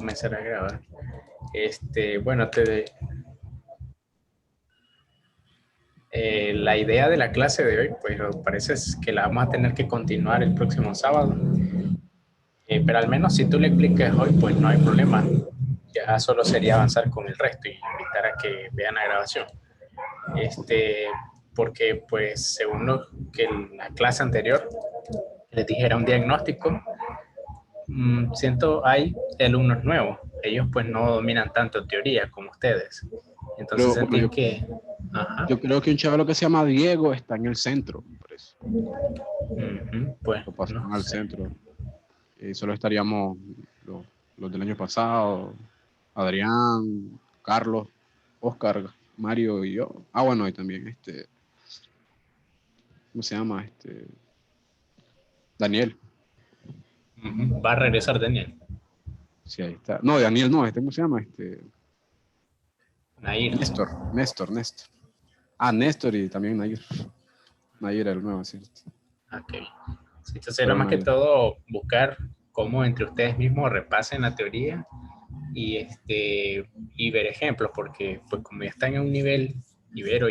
comenzar a grabar. Bueno, la idea de la clase de hoy, pues parece que la vamos a tener que continuar el próximo sábado. Pero al menos si tú le explicas hoy, pues no hay problema. Ya solo sería avanzar con el resto y invitar a que vean la grabación. Porque pues según lo que en la clase anterior les dijera un diagnóstico, siento hay alumnos nuevos. Ellos pues no dominan tanto teoría como ustedes. Entonces Pero bueno, sentí que... Ajá. yo creo que un chaval que se llama Diego está en el centro, por eso. Pues Lo pasaron no al sé. centro. Y solo estaríamos los del año pasado, Adrián, Carlos, Oscar, Mario y yo. Ah, bueno, y también ¿cómo se llama? Daniel. Va a regresar Daniel. Sí, ahí está. No, Daniel no, ¿cómo se llama? Nair. Néstor. Ah, Néstor y también Nair. Nair era el nuevo, ¿cierto? Ok. Sí, entonces era Solo más que Nair. todo buscar cómo entre ustedes mismos repasen la teoría y, y ver ejemplos, porque pues como ya están en un nivel Ibero,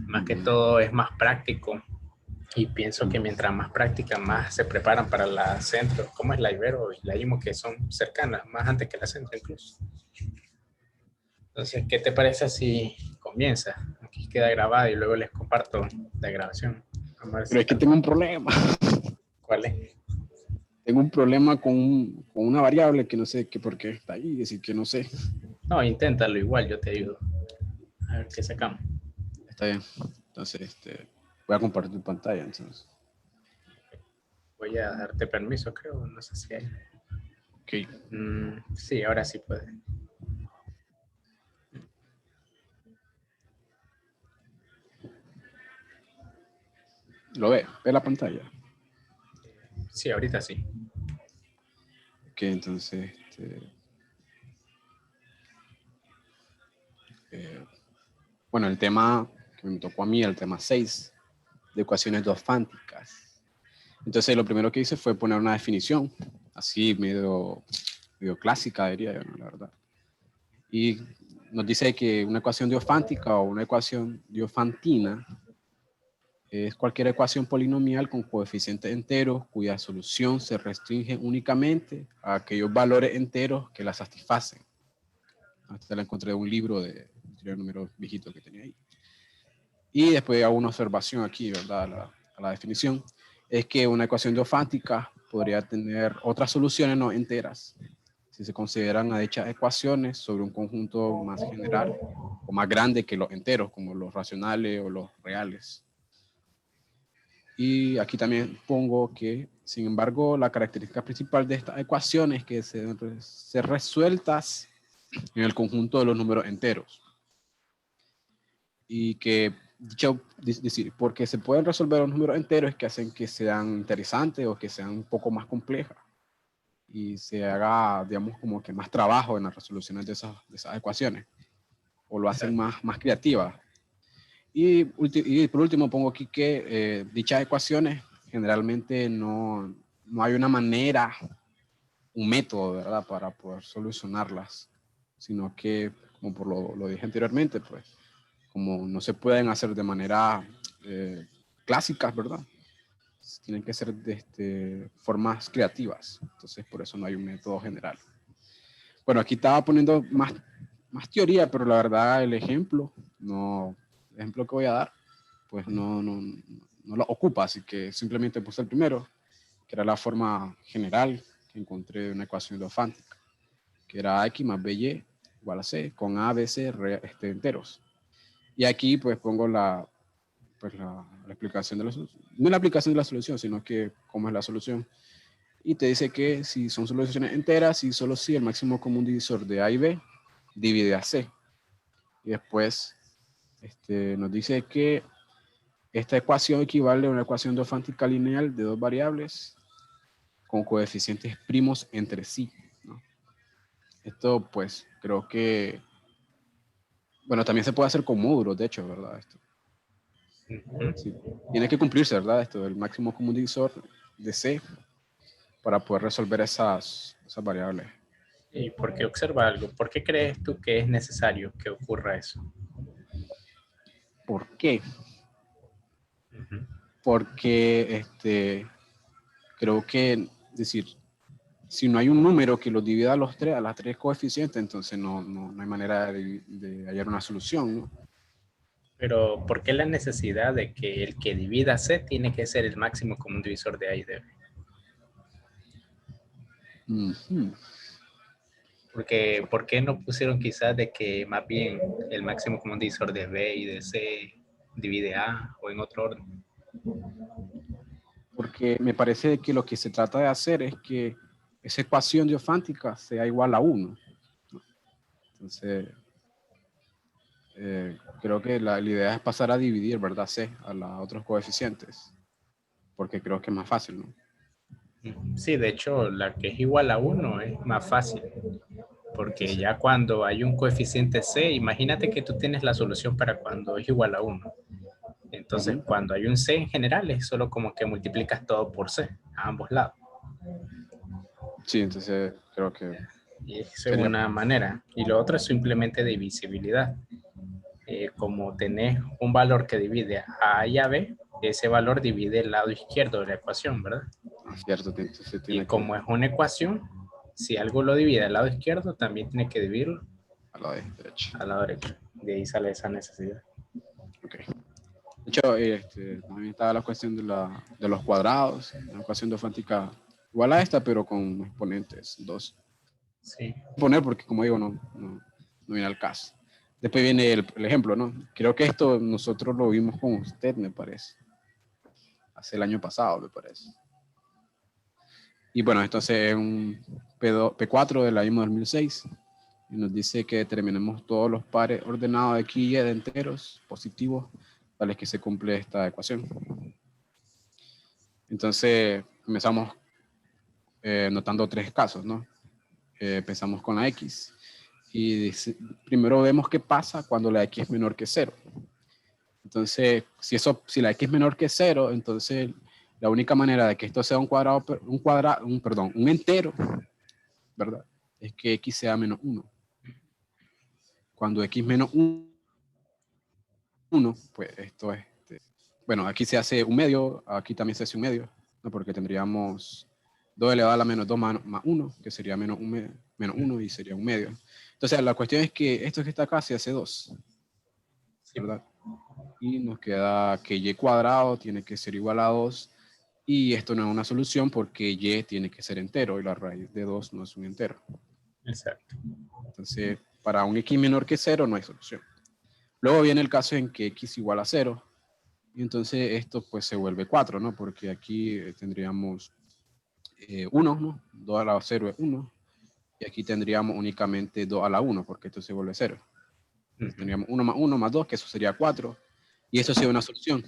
más que todo es más práctico y pienso que mientras más práctica, más se preparan para la centro, como es la Ibero y la IMO, que son cercanas, más antes que la centro incluso. Entonces, ¿qué te parece si comienza? Aquí queda grabado y luego les comparto la grabación. Vamos a ver Pero si es que tal. tengo un problema. ¿Cuál es? Tengo un problema con una variable que no sé qué por qué está ahí, es decir, que no sé. No, inténtalo igual, yo te ayudo. A ver qué sacamos. Está bien. Entonces, voy a compartir pantalla, entonces. Voy a darte permiso, creo. No sé si hay. Ok. Sí, ahora sí puede. ¿Lo ve la pantalla? Sí, ahorita sí. Ok, entonces, bueno, el tema que me tocó a mí, el tema 6 de ecuaciones dofánticas. Entonces, lo primero que hice fue poner una definición, así medio clásica, diría yo, ¿no? La verdad. Y nos dice que una ecuación diofántica o una ecuación diofantina es cualquier ecuación polinomial con coeficientes enteros cuya solución se restringe únicamente a aquellos valores enteros que la satisfacen. Hasta la encontré en un libro de un número viejito que tenía ahí. Y después hago una observación aquí, ¿verdad? A la definición. Es que una ecuación diofántica podría tener otras soluciones no enteras si se consideran a dichas ecuaciones sobre un conjunto más general o más grande que los enteros, como los racionales o los reales. Y aquí también pongo que, sin embargo, la característica principal de estas ecuaciones es que se resueltas en el conjunto de los números enteros. Y que, decir, porque se pueden resolver los números enteros que hacen que sean interesantes o que sean un poco más complejas. Y se haga, digamos, como que más trabajo en las resoluciones de esas ecuaciones. O lo hacen más creativas. Y por último pongo aquí que dichas ecuaciones generalmente no hay una manera, un método, ¿verdad?, para poder solucionarlas, sino que, como lo dije anteriormente, pues, como no se pueden hacer de manera clásicas, ¿verdad? Tienen que ser de formas creativas, entonces por eso no hay un método general. Bueno, aquí estaba poniendo más teoría, pero la verdad el ejemplo que voy a dar, pues no lo ocupa, así que simplemente puse el primero, que era la forma general que encontré de una ecuación dofántica, que era x más by igual a c, con a, b, c enteros. Y aquí pues pongo la explicación de la solución, no la aplicación de la solución, sino que cómo es la solución. Y te dice que si son soluciones enteras y solo si el máximo común divisor de a y b divide a c. Y después nos dice que esta ecuación equivale a una ecuación dofántica lineal de dos variables con coeficientes primos entre sí, ¿no? Esto pues creo que, bueno, también se puede hacer con módulos, de hecho, ¿verdad? Sí. Tiene que cumplirse, ¿verdad? El máximo común divisor de C para poder resolver esas variables. Y porque observa algo, ¿por qué crees tú que es necesario que ocurra eso? ¿Por qué? Ujú. Porque creo que, es decir, si no hay un número que los divida a las tres coeficientes, entonces no hay manera de hallar una solución, ¿no? Pero ¿por qué la necesidad de que el que divida C tiene que ser el máximo común divisor de A y de B? Ujú. Porque ¿por qué no pusieron quizás de que más bien el máximo común divisor de B y de C divide A o en otro orden? Porque me parece que lo que se trata de hacer es que esa ecuación diofántica sea igual a 1. Entonces, creo que la idea es pasar a dividir, ¿verdad? C a los otros coeficientes, porque creo que es más fácil, ¿no? Sí, de hecho, la que es igual a 1 es más fácil, porque Entonces, ya cuando hay un coeficiente C, imagínate que tú tienes la solución para cuando es igual a 1. Entonces, ujú. cuando hay un C en general, es solo como que multiplicas todo por C a ambos lados. Sí, entonces creo que Y esa es sería, una manera. Y lo otro es simplemente divisibilidad. Como tenés un valor que divide a A y a B, ese valor divide el lado izquierdo de la ecuación, ¿verdad? cierto, entonces Y tiene que como es una ecuación, si algo lo divide al lado izquierdo, también tiene que dividirlo a la derecha. al lado derecho. De ahí sale esa necesidad. Ok. De hecho, también estaba la cuestión de los cuadrados, una ecuación diofántica igual a esta, pero con exponentes 2. Sí. Poner porque, como digo, no viene al caso. Después viene el ejemplo, ¿no? Creo que esto nosotros lo vimos con usted, me parece. Hace el año pasado, me parece. Y bueno, entonces es un P4 del año 2006 y nos dice que determinemos todos los pares ordenados de X y Y de enteros positivos tales que se cumple esta ecuación. Entonces comenzamos notando tres casos, ¿no? Empezamos con la X y primero vemos qué pasa cuando la X es menor que 0. Entonces, si la X es menor que 0, entonces la única manera de que esto sea un entero, ¿verdad? Es que X sea menos 1. Cuando X menos 1, pues esto es, bueno, aquí se hace un medio, aquí también se hace un medio, ¿no? Porque tendríamos 2 elevado a la menos 2 más 1, que sería menos 1 y sería un medio. Entonces, la cuestión es que esto que está acá se hace 2, Sí. ¿verdad? Y nos queda que y cuadrado tiene que ser igual a 2, y esto no es una solución porque y tiene que ser entero y la raíz de 2 no es un entero. Exacto. Entonces, para un x menor que 0 no hay solución. Luego viene el caso en que x igual a 0, y entonces esto pues se vuelve 4, ¿no? Porque aquí tendríamos 1, ¿no? 2 a la 0 es 1, y aquí tendríamos únicamente 2 a la 1, porque esto se vuelve 0. Entonces tendríamos 1 más 2, que eso sería 4, y eso sería una solución.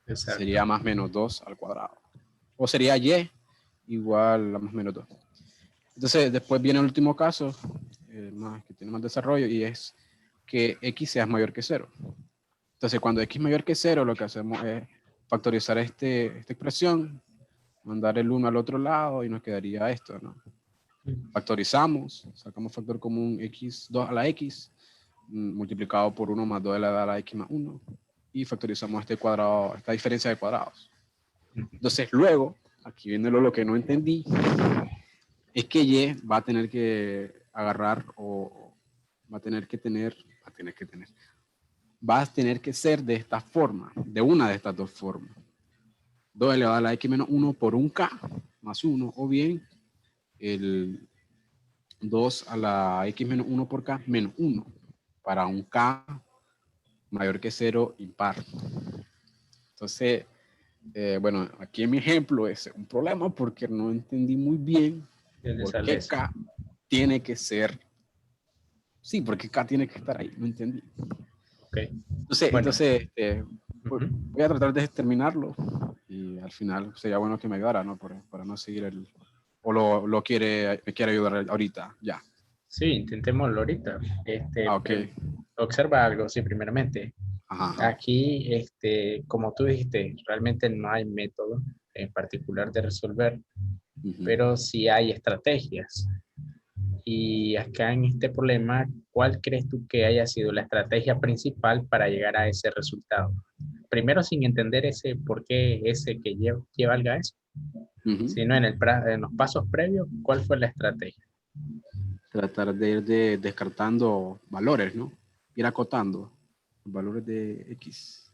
Exacto. Sería más menos 2 al cuadrado. O sería y igual a más menos 2. Entonces después viene el último caso, que tiene más desarrollo, y es que x sea mayor que 0. Entonces cuando x es mayor que 0, lo que hacemos es factorizar esta expresión, mandar el 1 al otro lado y nos quedaría esto, ¿no? Factorizamos, sacamos factor común x2 a la x, multiplicado por 1 más 2 elevado a la x más 1, y factorizamos este cuadrado, esta diferencia de cuadrados. Entonces luego, aquí viene lo que no entendí, es que y va a tener que agarrar o va a tener que tener, va a tener que ser de esta forma, de una de estas dos formas. 2 elevado a la x menos 1 por un k más 1, o bien el 2 a la x menos 1 por k menos 1 para un k mayor que 0 impar. Entonces, bueno, aquí en mi ejemplo es un problema porque no entendí muy bien ¿Dónde por sale qué eso? k tiene que ser, sí, porque k tiene que estar ahí, no entendí. Ok. Bueno. Entonces Uh-huh. voy a tratar de terminarlo y al final sería bueno que me ayudara, ¿no? Para no seguir o me quiere ayudar ahorita, ya. Sí, intentémoslo ahorita. Ok. Observa algo, sí, primeramente. Ajá. Aquí, como tú dijiste, realmente no hay método en particular de resolver, Uh -huh. pero sí hay estrategias. Y acá en este problema, ¿cuál crees tú que haya sido la estrategia principal para llegar a ese resultado? Primero, sin entender ese por qué ese que lleva al eso, Ujú. sino en los pasos previos, ¿cuál fue la estrategia? Tratar de ir descartando valores, ¿no? Ir acotando valores de X.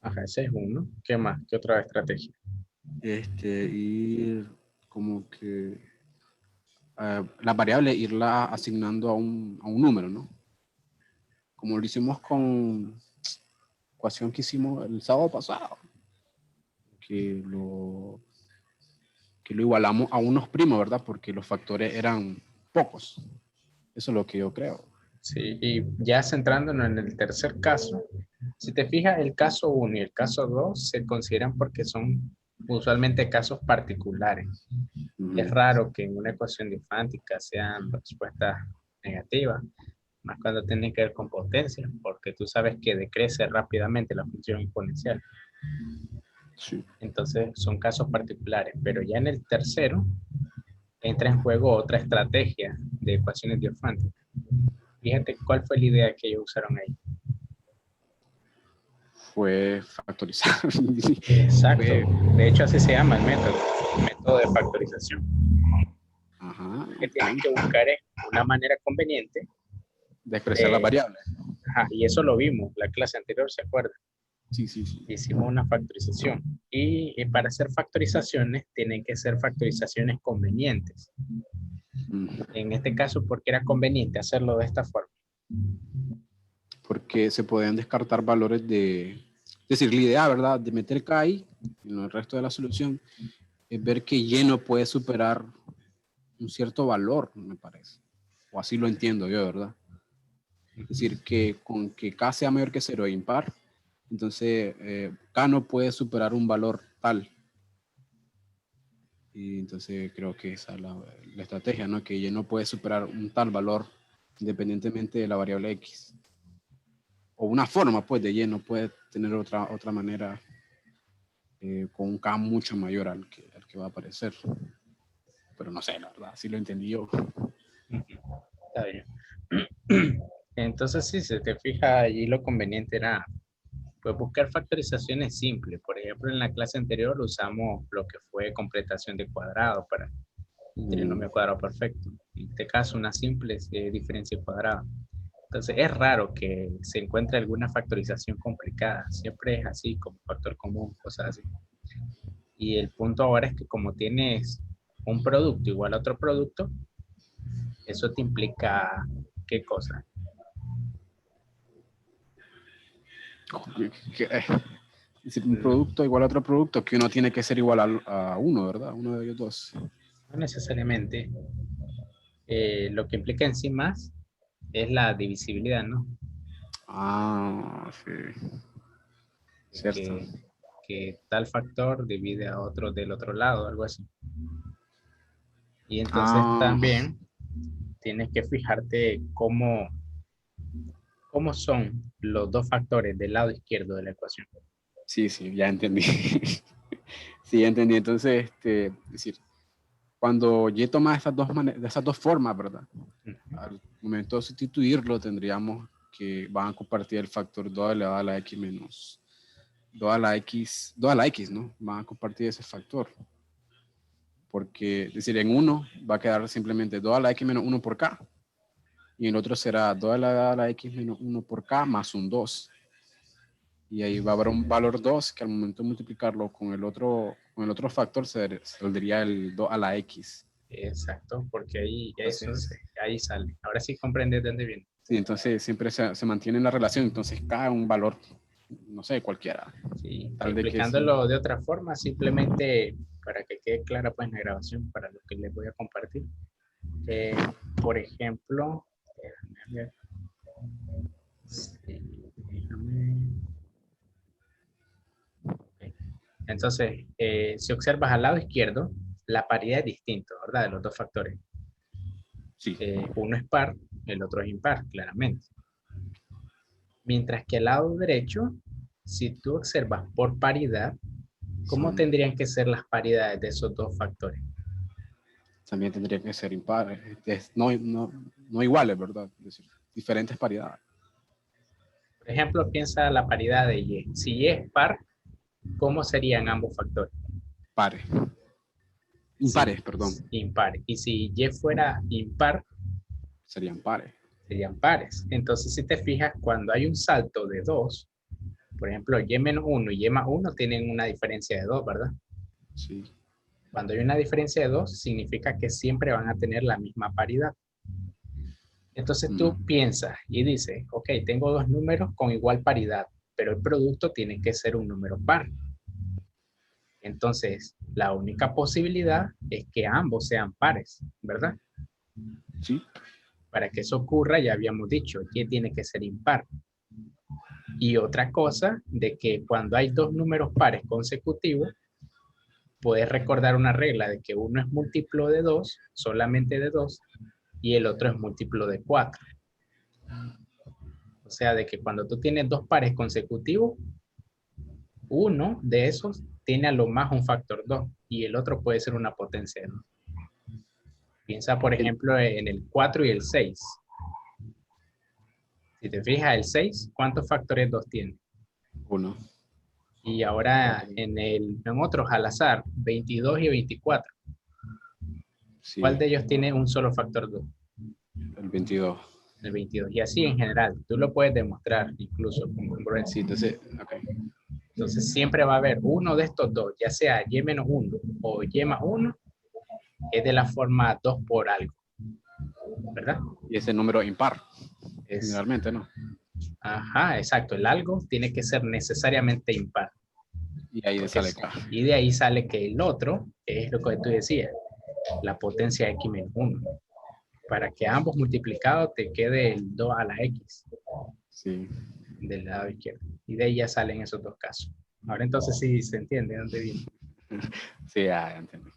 Ajá, ese es uno. ¿Qué más? ¿Qué otra estrategia? Ir como que la variable irla asignando a un número, ¿no? Como lo hicimos con ecuación que hicimos el sábado pasado, que lo igualamos a unos primos, ¿verdad? Porque los factores eran pocos. Eso es lo que yo creo. Sí, y ya centrándonos en el tercer caso, si te fijas, el caso uno y el caso 2 se consideran porque son usualmente casos particulares. Es raro que en una ecuación difántica sean respuestas negativas, más cuando tienen que ver con potencia, porque tú sabes que decrece rápidamente la función exponencial. Sí. Entonces son casos particulares, pero ya en el tercero entra en juego otra estrategia de ecuaciones diofánticas. Fíjate cuál fue la idea que ellos usaron ahí. Fue factorizar. Exacto. Fue, De hecho, así se llama el método de factorización. ajá, Que ok. tienes que buscar una manera conveniente. De expresar las variables. Ajá, y eso lo vimos la clase anterior, ¿se acuerdan? Sí, sí, sí. Hicimos una factorización. Y para hacer factorizaciones, tienen que ser factorizaciones convenientes. En este caso, ¿por qué era conveniente hacerlo de esta forma? Porque se podían descartar valores es decir, la idea, ¿verdad?, de meter K ahí en el resto de la solución es ver que Y no puede superar un cierto valor, me parece. O así lo entiendo yo, ¿verdad? Es decir, que con que K sea mayor que 0 e impar, entonces K no puede superar un valor tal. Y entonces creo que esa es la estrategia, ¿no? Que Y no puede superar un tal valor independientemente de la variable X. O una forma, pues, de Y no puede tener otra manera con un K mucho mayor al que va a aparecer. Pero no sé, la verdad, así lo entendí yo. Está bien. Entonces, si se te fija, allí lo conveniente era pues, buscar factorizaciones simples. Por ejemplo, en la clase anterior usamos lo que fue completación de cuadrado para el trinomio cuadrado perfecto. En este caso, una simple diferencia cuadrada. Entonces, es raro que se encuentre alguna factorización complicada. Siempre es así, como factor común, cosas así. Y el punto ahora es que como tienes un producto igual a otro producto, eso te implica, ¿qué cosa? Es decir, un producto igual a otro producto, que uno tiene que ser igual a uno, ¿verdad? Uno de ellos dos. No necesariamente. Lo que implica en sí más es la divisibilidad, ¿no? Ah, sí. Cierto. Que, que tal factor divide a otro del otro lado, algo así. Y entonces Ah, también tienes que fijarte cómo son los dos factores del lado izquierdo de la ecuación. sí, sí, ya entendí. Sí, ya entendí. Entonces, es decir, cuando Y toma de esas dos formas, ¿verdad? Al momento de sustituirlo, tendríamos que van a compartir el factor 2 elevado a la X menos 2 a la X, ¿no? Van a compartir ese factor. Porque, es decir, en uno va a quedar simplemente 2 a la X menos 1 por K. Y en el otro será 2 a la X menos 1 por K más un 2. Y ahí va a haber un valor 2 que al momento de multiplicarlo con el otro factor saldría el 2 a la X. Exacto, porque ahí, Entonces, ahí sale. Ahora sí comprendes de dónde viene. sí, entonces siempre se mantiene la relación. Entonces, cada un valor, no sé, cualquiera. Sí, Tal de que sí. explicándolo de otra forma, simplemente para que quede clara pues la grabación para lo que les voy a compartir. Eh, por ejemplo, déjame ver. Sí, déjame. Ok. Entonces, si observas al lado izquierdo, la paridad es distinta, ¿verdad? De los dos factores. Sí. Uno es par, el otro es impar, claramente. Mientras que al lado derecho, si tú observas por paridad, ¿cómo Son, tendrían que ser las paridades de esos dos factores? también tendrían que ser impares, no iguales, ¿verdad? Es decir, diferentes paridades. Por ejemplo, piensa la paridad de Y. Si Y es par, ¿cómo serían ambos factores? Pares. Impares, perdón. Impar. Y si Y fuera impar, Serían pares. serían pares. Entonces, si te fijas, cuando hay un salto de 2, por ejemplo, Y menos 1 y Y más 1 tienen una diferencia de 2, ¿verdad? Sí. Cuando hay una diferencia de 2, significa que siempre van a tener la misma paridad. Entonces tú piensas y dices, ok, tengo dos números con igual paridad, pero el producto tiene que ser un número par. Entonces, la única posibilidad es que ambos sean pares, ¿verdad? Sí. Para que eso ocurra, ya habíamos dicho que tiene que ser impar. Y otra cosa, de que cuando hay dos números pares consecutivos, puedes recordar una regla de que uno es múltiplo de 2, solamente de 2, y el otro es múltiplo de 4. O sea, de que cuando tú tienes dos pares consecutivos, uno de esos tiene a lo más un factor 2 y el otro puede ser una potencia de 2. Piensa, por ejemplo, en el 4 y el 6. Si te fijas, el 6, ¿cuántos factores 2 tiene? 1. Y ahora en otros al azar, 22 y 24. Sí. ¿Cuál de ellos tiene un solo factor 2? El 22. El 22. Y así en general, tú lo puedes demostrar incluso con congruencia. Sí, entonces, ok. Entonces siempre va a haber uno de estos dos, ya sea Y menos 1 o Y más 1, es de la forma 2 por algo, ¿verdad? Y ese número impar, Es, generalmente, ¿no? ajá, exacto. El algo tiene que ser necesariamente impar. Y ahí sale acá. Y de ahí sale que el otro es lo que tú decías, la potencia x menos 1. Para que ambos multiplicados te quede el 2 a la x. Sí. Del lado izquierdo. Y de ahí ya salen esos dos casos. Ahora entonces sí se entiende dónde viene. Sí, ya entendí.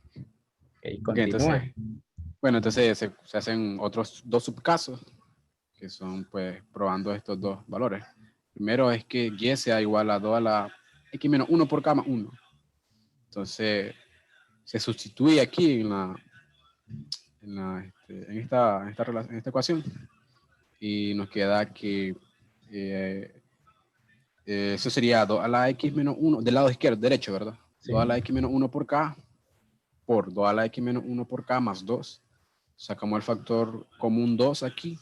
Okay, Ok, continúa. entonces se hacen otros dos subcasos, que son pues probando estos dos valores. Primero es que Y sea igual a 2 a la X menos 1 por K más 1. Entonces se sustituye aquí en esta ecuación y nos queda que eso sería 2 a la X menos 1, del lado izquierdo, derecho, ¿verdad? Sí. 2 a la X menos 1 por K por 2 a la X menos 1 por K más 2. Sacamos el factor común 2 aquí.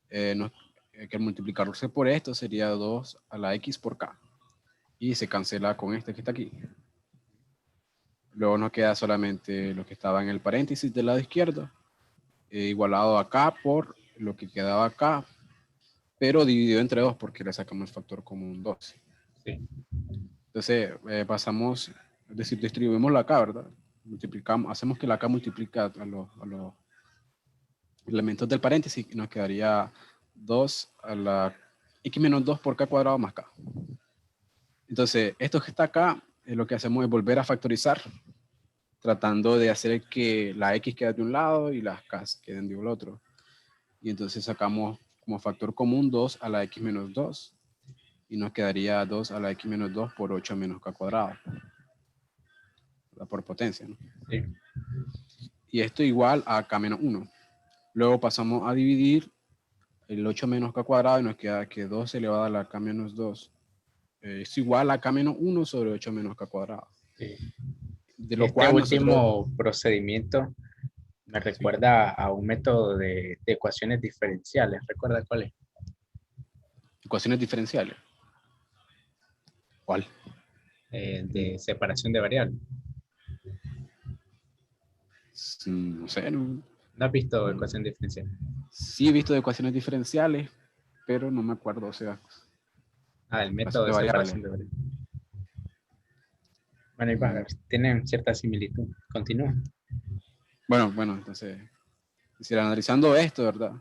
Que multiplicarse por esto sería 2 a la X por K. Y se cancela con este que está aquí. Luego nos queda solamente lo que estaba en el paréntesis del lado izquierdo, igualado acá por lo que quedaba acá, pero dividido entre 2 porque le sacamos el factor común 2. Sí. Entonces pasamos, es decir, distribuimos la K, ¿verdad? Multiplicamos, hacemos que la K multiplica a los elementos del paréntesis y nos quedaría 2 a la X menos 2 por K cuadrado más K. Entonces, esto que está acá, lo que hacemos es volver a factorizar, tratando de hacer que la X quede de un lado y las K queden de otro. Y entonces sacamos como factor común 2 a la X menos 2 y nos quedaría 2 a la X menos 2 por 8 menos K cuadrado. Por potencia, ¿no? Sí. Y esto igual a K menos 1. Luego pasamos a dividir el 8 menos K cuadrado y nos queda que 2 elevado a la K menos 2 es igual a K menos 1 sobre 8 menos K cuadrado. Sí. De lo cual último procedimiento me recuerda a un método de ecuaciones diferenciales. ¿Recuerda cuál es? Ecuaciones diferenciales. ¿Cuál? De separación de variables. No sé. ¿No has visto ecuaciones diferenciales? Sí he visto ecuaciones diferenciales, pero no me acuerdo, o sea. El método de separación de variables. Bueno, y va, tienen cierta similitud. Continúa. Bueno, entonces, si analizando esto, ¿verdad?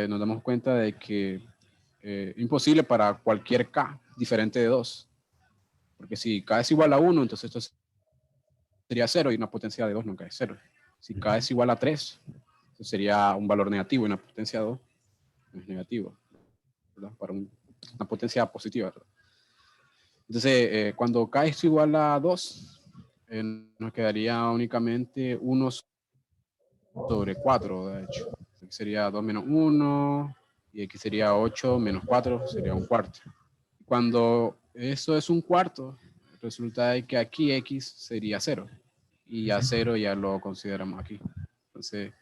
Nos damos cuenta de que es imposible para cualquier K diferente de 2. Porque si K es igual a 1, entonces esto sería 0 y una potencia de 2 nunca es 0. Si K es igual a 3, eso sería un valor negativo y una potencia de 2 no es negativo, ¿verdad? Para una potencia positiva, ¿verdad? Entonces, cuando K es igual a 2, nos quedaría únicamente 1 sobre 4, de hecho. Aquí sería 2 menos 1, y aquí sería 8 menos 4, sería un cuarto. Cuando eso es un cuarto, resulta de que aquí x sería 0. Y ya 0 ya lo consideramos aquí. Entonces,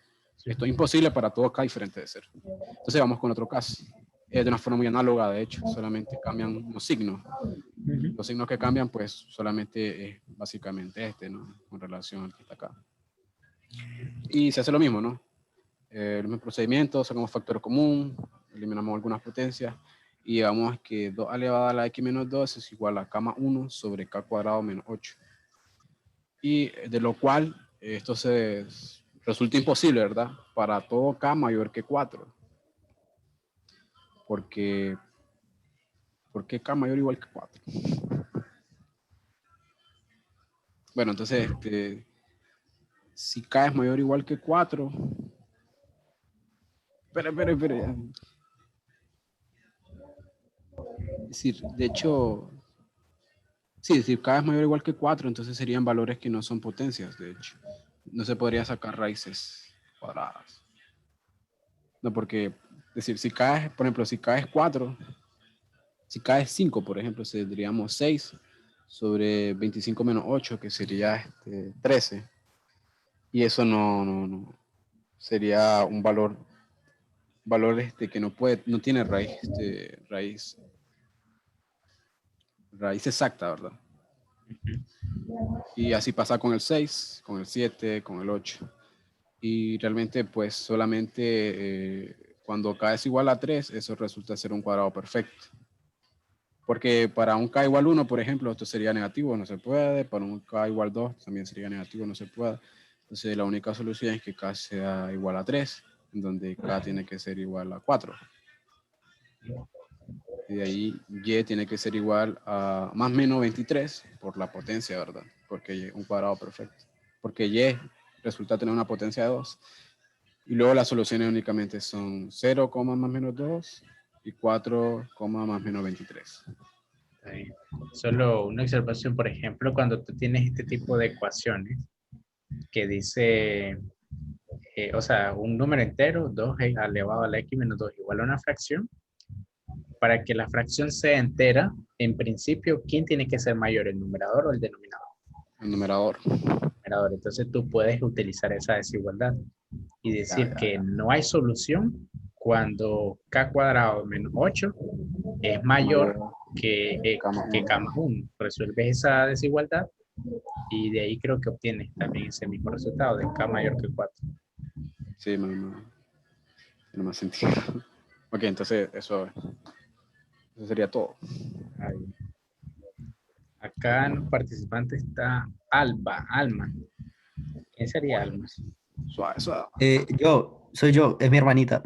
esto es imposible para todo k diferente de 0. Entonces vamos con otro caso. Es de una forma muy análoga, de hecho, solamente cambian los signos. Los signos que cambian, pues solamente es básicamente este, ¿no? Con relación al que está acá. Y se hace lo mismo, ¿no? El mismo procedimiento, sacamos factor común, eliminamos algunas potencias y digamos que 2 elevado a la x menos 2 es igual a k más 1 sobre k cuadrado menos 8. Y de lo cual esto se resulta imposible, ¿verdad? Para todo k mayor que 4. Porque, ¿por qué k mayor o igual que 4? Bueno, entonces, si k es mayor o igual que 4, espera. Es decir, de hecho, sí, es decir, k es mayor o igual que 4, entonces serían valores que no son potencias, de hecho. No se podría sacar raíces cuadradas. No, porque, es decir, si k es, por ejemplo, si k es 4, si k es 5, por ejemplo, tendríamos 6 sobre 25 menos 8, que sería 13. Y eso no sería un valor que no tiene raíz exacta, ¿verdad? Y así pasa con el 6, con el 7, con el 8. Y realmente, pues solamente cuando k es igual a 3, eso resulta ser un cuadrado perfecto. Porque para un k igual 1, por ejemplo, esto sería negativo, no se puede. Para un k igual 2 también sería negativo, no se puede. Entonces la única solución es que k sea igual a 3, en donde k tiene que ser igual a 4. Y de ahí y tiene que ser igual a más o menos 23 por la potencia, ¿verdad? Porque y es un cuadrado perfecto. Porque y resulta tener una potencia de 2. Y luego las soluciones únicamente son 0, más menos 2 y 4, más menos 23. Solo una observación, por ejemplo, cuando tú tienes este tipo de ecuaciones que dice, o sea, un número entero, 2 elevado a la x menos 2 igual a una fracción, para que la fracción sea entera, en principio, ¿quién tiene que ser mayor, el numerador o el denominador? El numerador. Numerador. Entonces tú puedes utilizar esa desigualdad y decir que no hay solución cuando k cuadrado menos 8 es mayor Mayor que k más 1. Resuelves esa desigualdad y de ahí creo que obtienes también ese mismo resultado de k mayor que 4. Sí, tiene más sentido. Ok, entonces eso sería todo. Acá en los participantes está Alma. ¿Quién sería Alma? Suave, suave. Soy yo, es mi hermanita.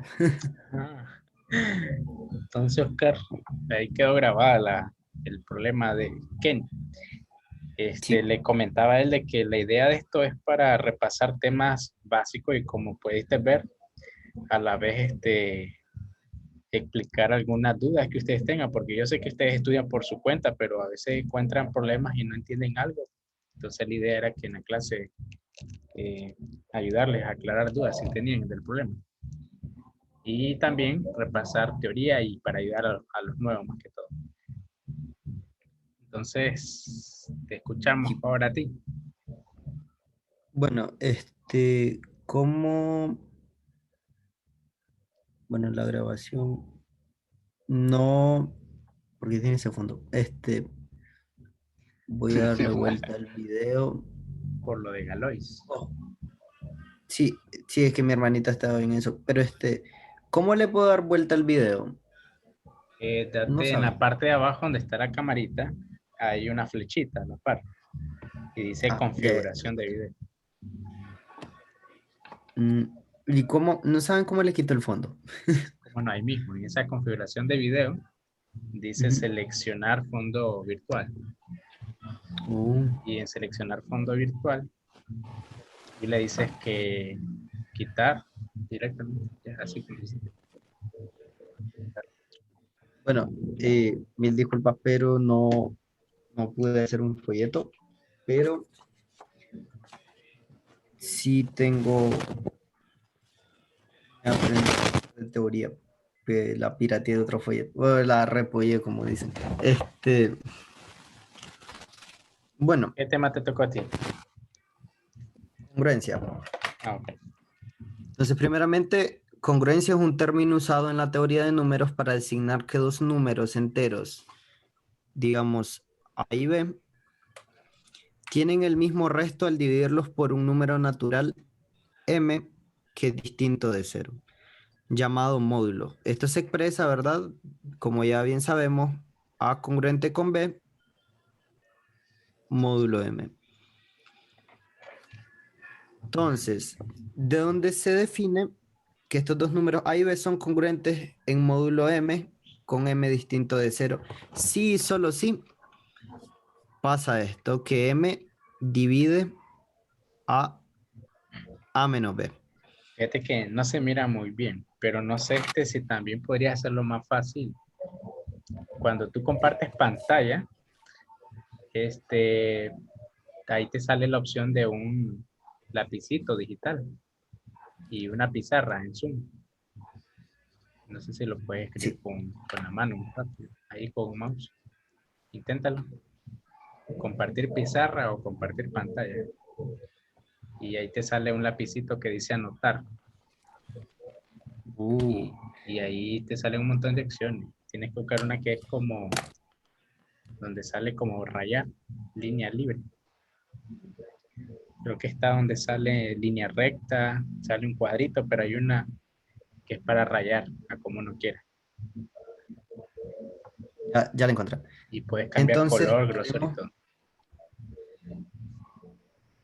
Ah, entonces, Oscar, ahí quedó grabada el problema de Ken. Sí. Le comentaba a él de que la idea de esto es para repasar temas básicos y como pudiste ver, a la vez explicar algunas dudas que ustedes tengan, porque yo sé que ustedes estudian por su cuenta, pero a veces encuentran problemas y no entienden algo. Entonces la idea era que en la clase ayudarles a aclarar dudas si tenían del problema. Y también repasar teoría y para ayudar a los nuevos más que todo. Entonces, te escuchamos Sí. ahora a ti. Bueno, ¿cómo? Bueno, la grabación no, porque tiene ese fondo. Voy a darle vuelta al video. Por lo de Galois. Oh, sí, sí, es que mi hermanita estaba en eso. Pero ¿cómo le puedo dar vuelta al video? No Date en la sabe. parte de abajo donde está la camarita, hay una flechita a la par y dice Ah, ya, ya. configuración de video. Mm, ¿Y cómo? ¿No saben cómo le quito el fondo? Bueno, ahí mismo, en esa configuración de video, dice Ujú. seleccionar fondo virtual. Uh, Y en seleccionar fondo virtual, y le dices que quitar directamente, ya, así como dice. Bueno, mil disculpas, pero no pude hacer un folleto, pero sí tengo aprendí de teoría, que la pirateé de otro folleto, o la repollé, como dicen. Bueno, ¿Qué tema te tocó a ti? congruencia. Ah, ok. Entonces, primeramente, congruencia es un término usado en la teoría de números para designar que dos números enteros, digamos A y B, tienen el mismo resto al dividirlos por un número natural M que es distinto de cero, llamado módulo. Esto se expresa, ¿verdad? Como ya bien sabemos, A congruente con B, módulo M. Entonces, ¿de dónde se define que estos dos números A y B son congruentes en módulo M con M distinto de cero? Sí, solo sí pasa esto, que M divide A menos B. Fíjate que no se mira muy bien, pero no sé si también podría hacerlo más fácil. Cuando tú compartes pantalla, este, ahí te sale la opción de un lapicito digital y una pizarra en Zoom. No sé si lo puedes escribir Sí, con la mano muy rápido, ahí con un mouse. Inténtalo. Compartir pizarra o compartir pantalla. Y ahí te sale un lapicito que dice anotar. Y ahí te sale un montón de acciones. Tienes que buscar una que es como, donde sale como rayar, línea libre. Creo que está donde sale línea recta, sale un cuadrito, pero hay una que es para rayar a como uno quiera. ya la encontré. Y puedes cambiar Entonces, color, grosor y todo.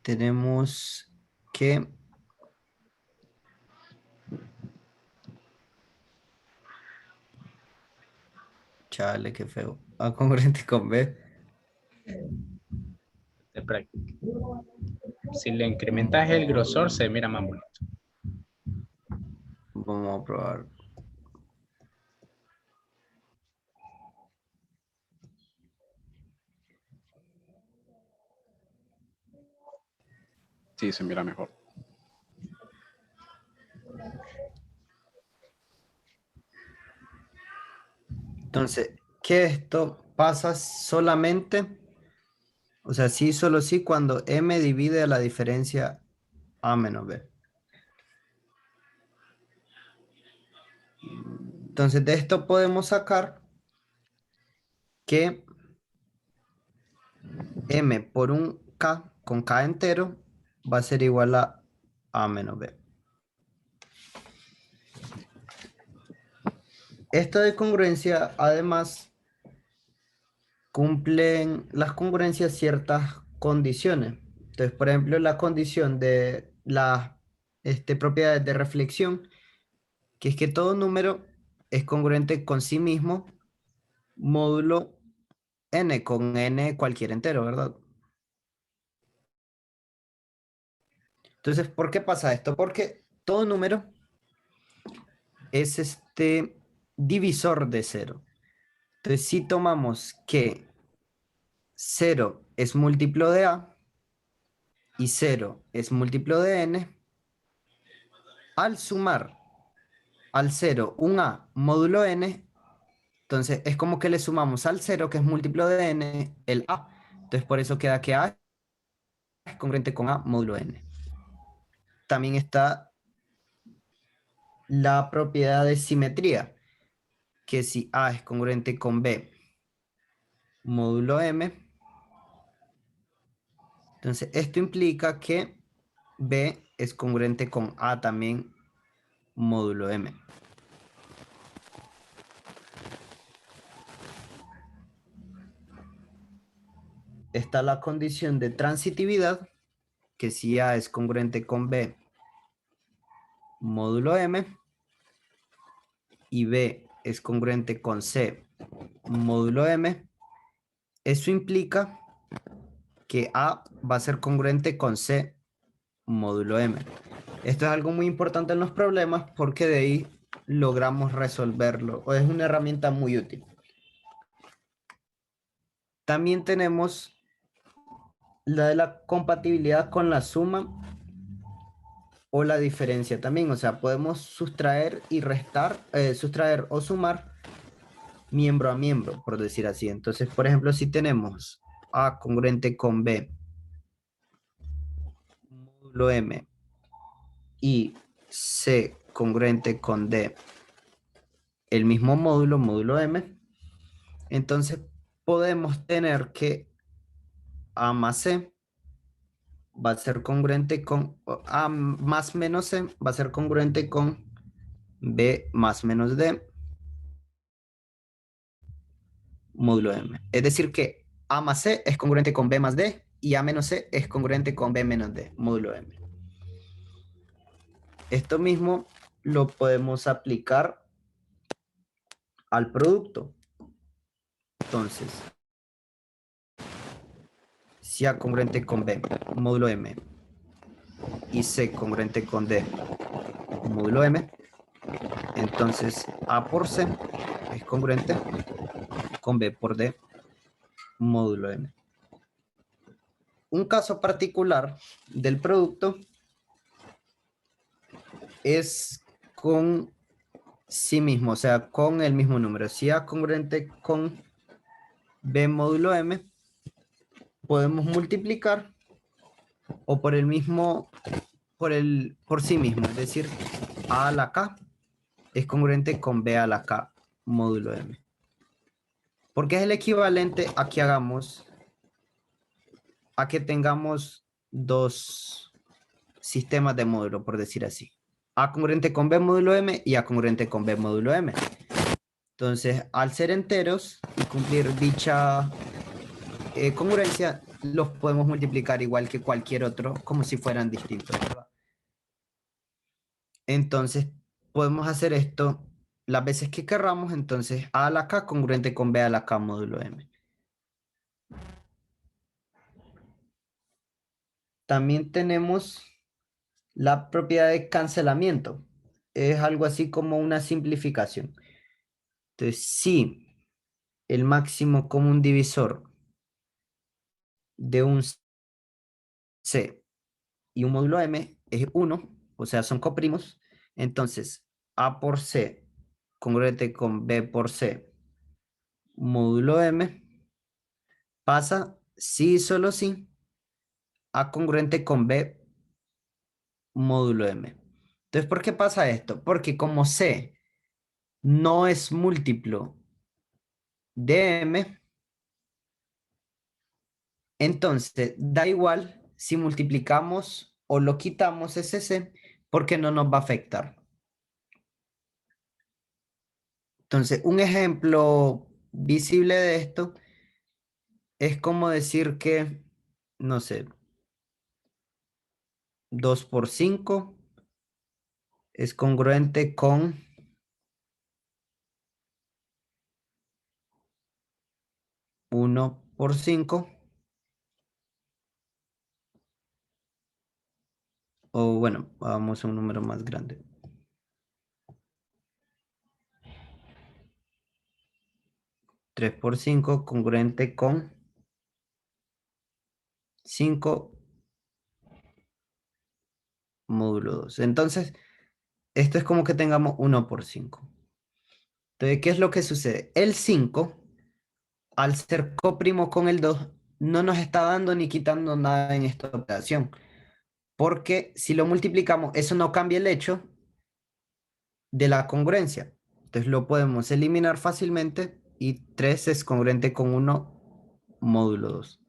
tenemos que chale, qué feo. A congruente con B. De práctica. Si le incrementas el grosor, se mira más bonito. Vamos a probar. Sí, se mira mejor. Entonces, que esto pasa solamente, o sea, sí, solo sí, cuando M divide a la diferencia A menos B. Entonces, de esto podemos sacar que M por un K con K entero va a ser igual a A menos B. Esta de congruencia, además, cumplen las congruencias ciertas condiciones. Entonces, por ejemplo, la condición de las propiedades de reflexión, que es que todo número es congruente con sí mismo, módulo n, con n cualquier entero, ¿verdad? Entonces, ¿por qué pasa esto? Porque todo número es divisor de cero. Entonces, si tomamos que 0 es múltiplo de A y 0 es múltiplo de n, al sumar al 0 un A módulo n, entonces es como que le sumamos al 0, que es múltiplo de n, el A. Entonces, por eso queda que A es congruente con A módulo n. También está la propiedad de simetría, que si A es congruente con B módulo M, entonces esto implica que B es congruente con A también módulo M. Está la condición de transitividad, que si A es congruente con B módulo M y B es congruente con C módulo M, eso implica que A va a ser congruente con C módulo M. Esto es algo muy importante en los problemas porque de ahí logramos resolverlo, o es una herramienta muy útil. También tenemos la de la compatibilidad con la suma o la diferencia también. O sea, podemos sustraer y restar, sustraer o sumar miembro a miembro, por decir así. Entonces, por ejemplo, si tenemos A congruente con B, módulo M, y C congruente con D, el mismo módulo, módulo M, entonces podemos tener que A más C va a ser congruente con A más menos C va a ser congruente con B más menos D módulo M. Es decir que A más C es congruente con B más D y A menos C es congruente con B menos D módulo M. Esto mismo lo podemos aplicar al producto. Entonces, si A congruente con B módulo M y C congruente con D módulo M, entonces A por C es congruente con B por D módulo M. Un caso particular del producto es con sí mismo, o sea, con el mismo número. Si A congruente con B módulo M, podemos multiplicar o por el mismo, por sí mismo, es decir, A a la K es congruente con B a la K módulo M. Porque es el equivalente a que hagamos, a que tengamos dos sistemas de módulo, por decir así. A congruente con B módulo M y A congruente con B módulo M. Entonces, al ser enteros y cumplir dicha congruencia, los podemos multiplicar igual que cualquier otro, como si fueran distintos, ¿verdad? Entonces, podemos hacer esto las veces que querramos. Entonces, A a la K congruente con B a la K módulo M. También tenemos la propiedad de cancelamiento. Es algo así como una simplificación. Entonces, si el máximo común divisor de un C y un módulo M es 1, o sea, son coprimos, entonces A por C congruente con B por C módulo M pasa, sí y solo sí, A congruente con B módulo M. Entonces, ¿por qué pasa esto? Porque como C no es múltiplo de M, entonces da igual si multiplicamos o lo quitamos ese C, porque no nos va a afectar. Entonces, un ejemplo visible de esto es como decir que, no sé, 2 por 5 es congruente con 1 por 5, o bueno, vamos a un número más grande. 3 por 5 congruente con 5 módulo 2. Entonces, esto es como que tengamos 1 por 5. Entonces, ¿qué es lo que sucede? El 5, al ser coprimo con el 2, no nos está dando ni quitando nada en esta operación. Porque si lo multiplicamos, eso no cambia el hecho de la congruencia. Entonces lo podemos eliminar fácilmente y 3 es congruente con 1 módulo 2.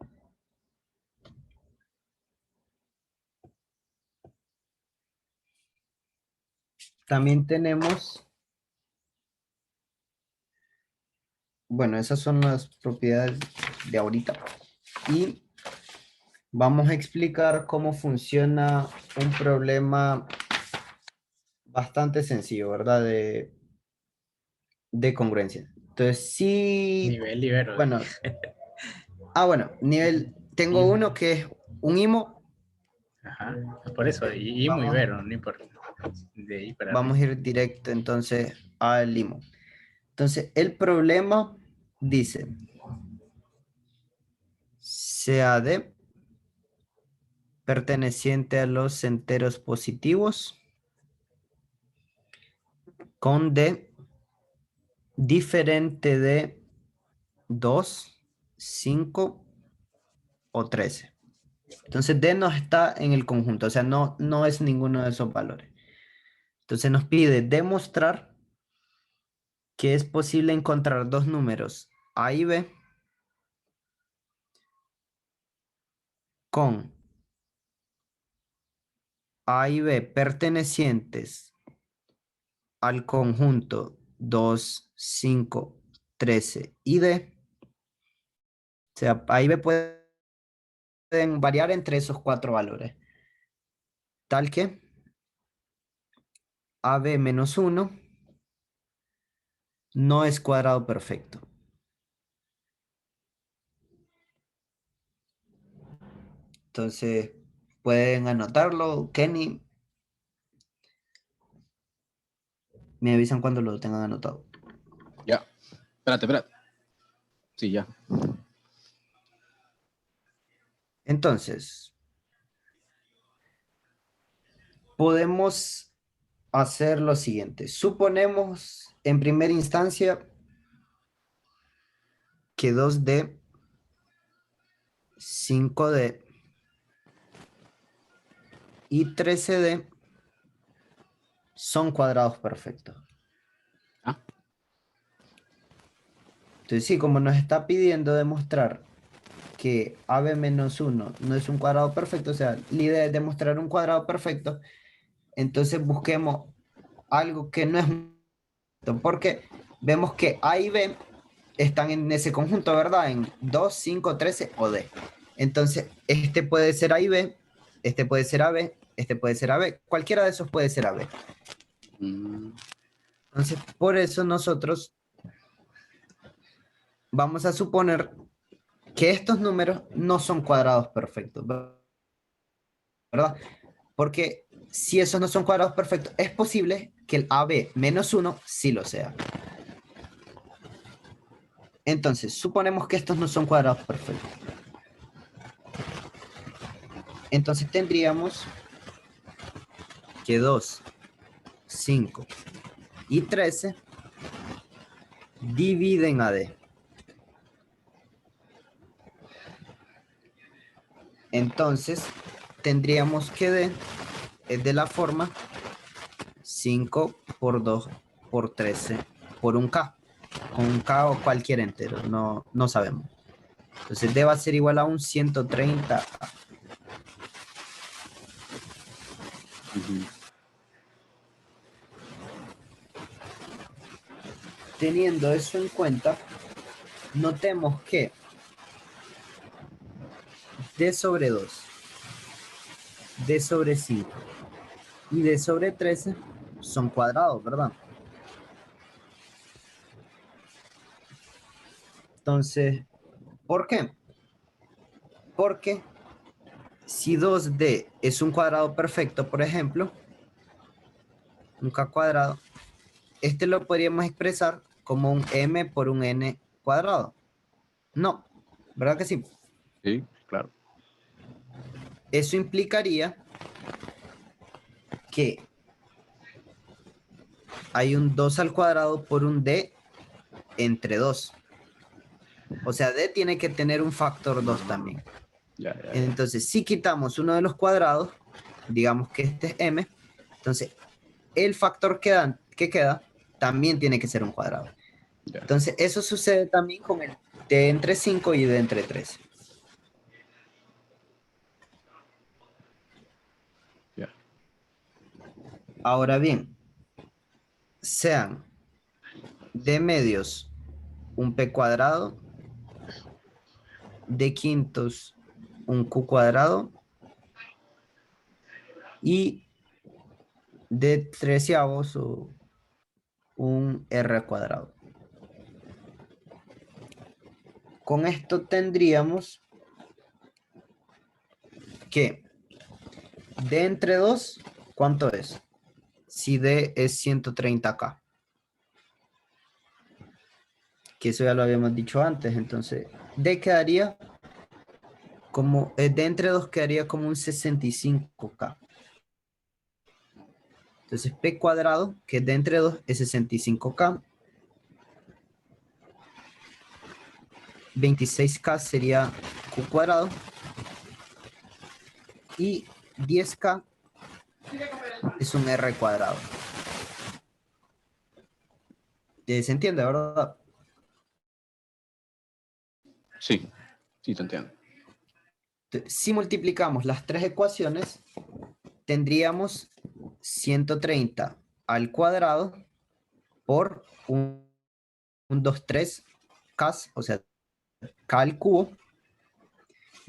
También tenemos, bueno, esas son las propiedades de ahorita. Y vamos a explicar cómo funciona un problema bastante sencillo, ¿verdad? De congruencia. Entonces, sí, Nivel Ibero. bueno, bueno, nivel, tengo IMO. uno que es un IMO. Ajá. Por eso, y muy Vamos, Ibero, no importa. De ahí para vamos a arriba. ir directo entonces al IMO. Entonces, el problema dice CAD perteneciente a los enteros positivos con D diferente de 2, 5 o 13. Entonces D no está en el conjunto, o sea, no es ninguno de esos valores. Entonces nos pide demostrar que es posible encontrar dos números A y B con A y B pertenecientes al conjunto 2, 5, 13 y D. O sea, A y B pueden variar entre esos cuatro valores. Tal que AB menos 1 no es cuadrado perfecto. Entonces, pueden anotarlo. Kenny, me avisan cuando lo tengan anotado. Ya. Espérate. Sí, ya. Entonces, podemos hacer lo siguiente. Suponemos en primera instancia que 2D, 5D y 13D son cuadrados perfectos. Ah. Entonces, sí, como nos está pidiendo demostrar que AB menos 1 no es un cuadrado perfecto, o sea, la idea es demostrar un cuadrado perfecto, entonces busquemos algo que no es porque vemos que A y B están en ese conjunto, ¿verdad? En 2, 5, 13 o D. Entonces, este puede ser A y B, este puede ser AB, este puede ser AB, cualquiera de esos puede ser AB. Entonces, por eso nosotros vamos a suponer que estos números no son cuadrados perfectos, ¿verdad? Porque si esos no son cuadrados perfectos, es posible que el AB menos 1 sí lo sea. Entonces, suponemos que estos no son cuadrados perfectos. Entonces tendríamos que 2, 5 y 13 dividen a D. Entonces tendríamos que D es de la forma 5 por 2 por 13 por un K. Con un K o cualquier entero, no sabemos. Entonces D va a ser igual a un 130. Teniendo eso en cuenta, notemos que D sobre 2, D sobre 5 y D sobre 13 son cuadrados, ¿verdad? Entonces, ¿por qué? Porque si 2D es un cuadrado perfecto, por ejemplo, un K cuadrado, este lo podríamos expresar como un M por un N cuadrado. No, ¿verdad que sí? Sí, claro. Eso implicaría que hay un 2 al cuadrado por un D entre 2. O sea, D tiene que tener un factor 2 también. Ya. Entonces, si quitamos uno de los cuadrados, digamos que este es M, entonces el factor que queda también tiene que ser un cuadrado. Ya. Entonces, eso sucede también con el D entre 5 y D entre 13. Ya. Ahora bien, sean D medios un P cuadrado, D quintos un Q cuadrado y D treceavos o un R cuadrado. Con esto tendríamos que D entre 2, ¿cuánto es? Si D es 130K. Que eso ya lo habíamos dicho antes, entonces D quedaría como de entre 2 quedaría como un 65K. Entonces P cuadrado, que es de entre 2, es 65K. 26K sería Q cuadrado. Y 10K es un R cuadrado. ¿Se entiende, verdad? Sí, sí, te entiendo. Si multiplicamos las tres ecuaciones, tendríamos 130 al cuadrado por un 2, 3K, o sea, K al cubo,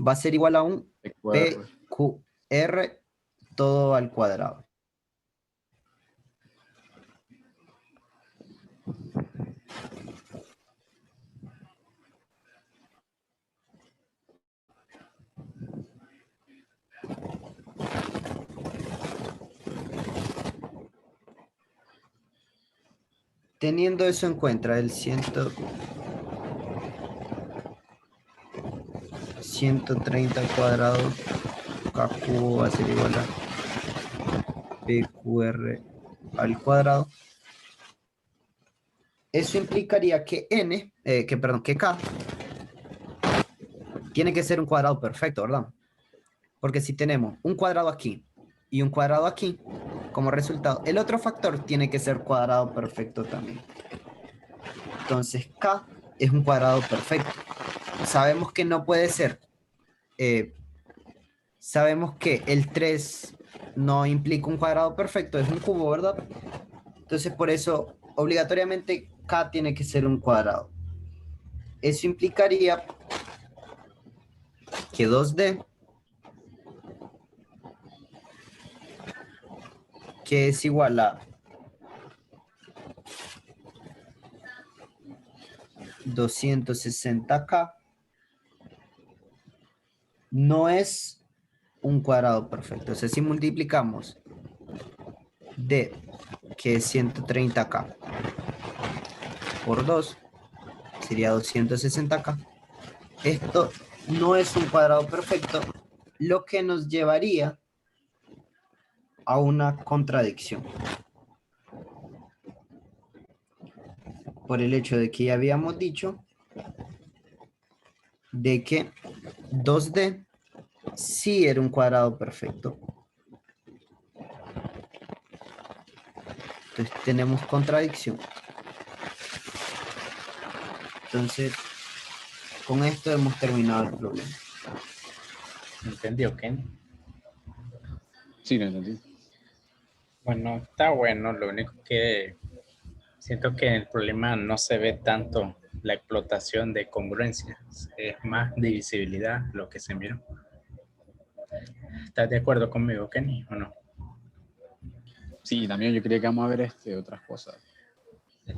va a ser igual a un PQR todo al cuadrado. Teniendo eso en cuenta, el 130 al cuadrado, K cubo va a ser igual a PQR al cuadrado. Eso implicaría que que K tiene que ser un cuadrado perfecto, ¿verdad? Porque si tenemos un cuadrado aquí y un cuadrado aquí, como resultado, el otro factor tiene que ser cuadrado perfecto también. Entonces K es un cuadrado perfecto. Sabemos que no puede ser. Sabemos que el 3 no implica un cuadrado perfecto, es un cubo, ¿verdad? Entonces por eso obligatoriamente K tiene que ser un cuadrado. Eso implicaría que 2D, que es igual a 260K, no es un cuadrado perfecto. O sea, si multiplicamos D, que es 130K, por 2, sería 260K. Esto no es un cuadrado perfecto, lo que nos llevaría a una contradicción. Por el hecho de que ya habíamos dicho de que 2D sí era un cuadrado perfecto. Entonces tenemos contradicción. Entonces, con esto hemos terminado el problema. ¿Entendió, Kenny? Sí, lo entendí. Bueno, está bueno. Lo único que siento que el problema no se ve tanto la explotación de congruencias, es más divisibilidad lo que se miró. ¿Estás de acuerdo conmigo, Kenny, o no? Sí, también yo creía que vamos a ver otras cosas.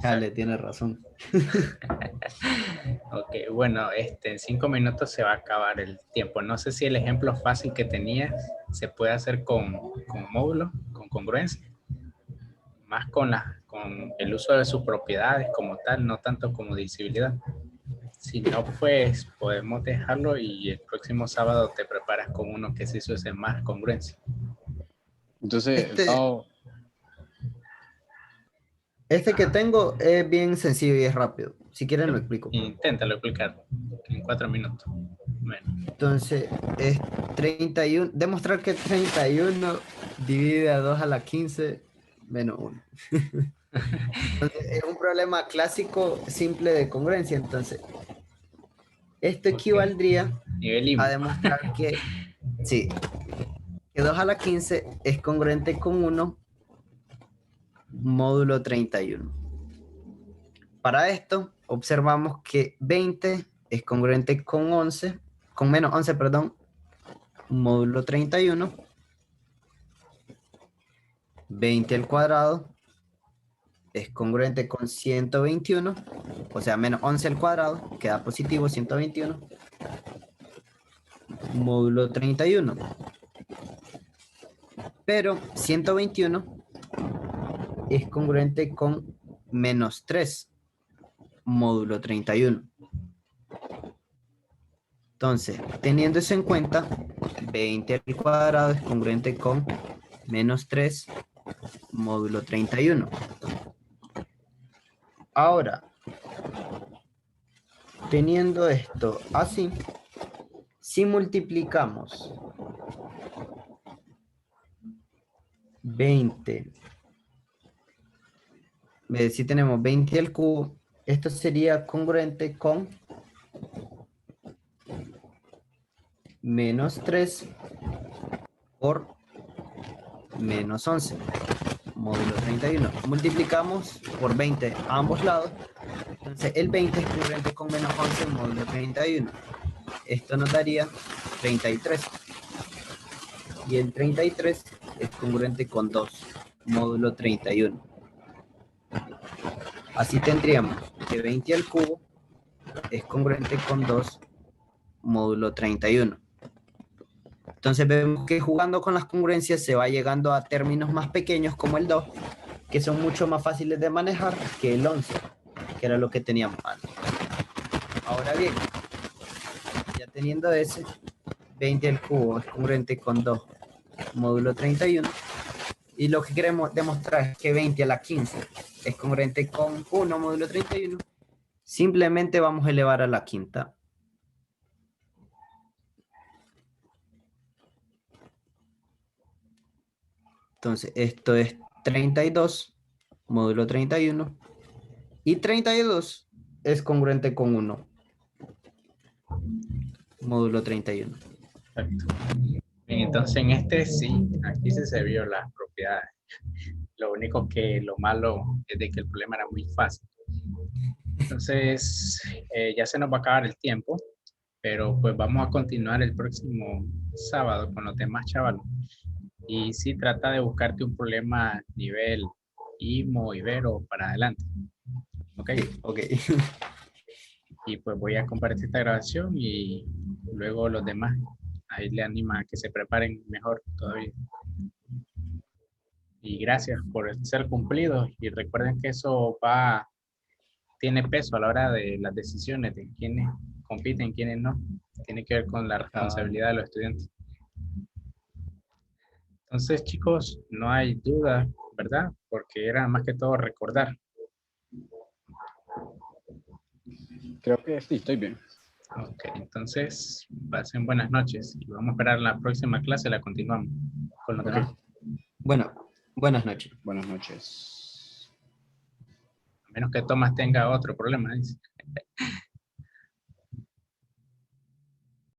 Dale, tiene razón. Ok, bueno, en 5 minutos se va a acabar el tiempo. No sé si el ejemplo fácil que tenías se puede hacer con módulo, con congruencia, más con el uso de sus propiedades como tal, no tanto como divisibilidad. Si no, pues podemos dejarlo y el próximo sábado te preparas con uno que se hizo ese más congruencia. Entonces, el sábado, Este que tengo es bien sencillo y es rápido. Si quieren lo explico. Inténtalo explicar en 4 minutos. Bueno, Entonces, es 31. Demostrar que 31 divide a 2 a la 15 menos 1. Entonces, es un problema clásico simple de congruencia. Entonces, esto equivaldría nivel IMO. a demostrar que, sí, que 2 a la 15 es congruente con 1 módulo 31. Para esto, observamos que 20 es congruente con 11, con menos 11, perdón, módulo 31. 20 al cuadrado es congruente con 121, o sea, menos 11 al cuadrado, queda positivo 121, módulo 31. Pero 121 es congruente con menos 3, módulo 31. Entonces, teniendo eso en cuenta, 20 al cuadrado es congruente con menos 3 módulo 31. Ahora, teniendo esto así, si multiplicamos 20, si tenemos 20 al cubo, esto sería congruente con menos 3 por menos 11, módulo 31. Multiplicamos por 20 a ambos lados. Entonces el 20 es congruente con menos 11, módulo 31. Esto nos daría 33. Y el 33 es congruente con 2, módulo 31. Así tendríamos que 20 al cubo es congruente con 2, módulo 31. Entonces vemos que jugando con las congruencias se va llegando a términos más pequeños como el 2, que son mucho más fáciles de manejar que el 11, que era lo que teníamos antes. Ahora bien, ya teniendo ese, 20 al cubo es congruente con 2, módulo 31. Y lo que queremos demostrar es que 20 a la 15 es congruente con 1, módulo 31. Simplemente vamos a elevar a la quinta. Entonces, esto es 32, módulo 31. Y 32 es congruente con 1, módulo 31. Perfecto. Bien, entonces en este sí, aquí sí se vio las propiedades. Lo único que lo malo es de que el problema era muy fácil. Entonces, ya se nos va a acabar el tiempo, pero pues vamos a continuar el próximo sábado con los demás chavalos. Y sí, trata de buscarte un problema nivel IMO, Ibero para adelante. ¿Ok? Ok. Y pues voy a compartir esta grabación y luego los demás. Ahí le anima a que se preparen mejor todavía. Y gracias por ser cumplidos. Y recuerden que eso tiene peso a la hora de las decisiones de quiénes compiten, quiénes no. Tiene que ver con la responsabilidad de los estudiantes. Entonces, chicos, no hay duda, ¿verdad? Porque era más que todo recordar. Creo que sí, estoy bien. Ok, entonces, pasen buenas noches y vamos a esperar la próxima clase, la continuamos con los demás. Bueno, buenas noches. Buenas noches. A menos que Tomás tenga otro problema, dice.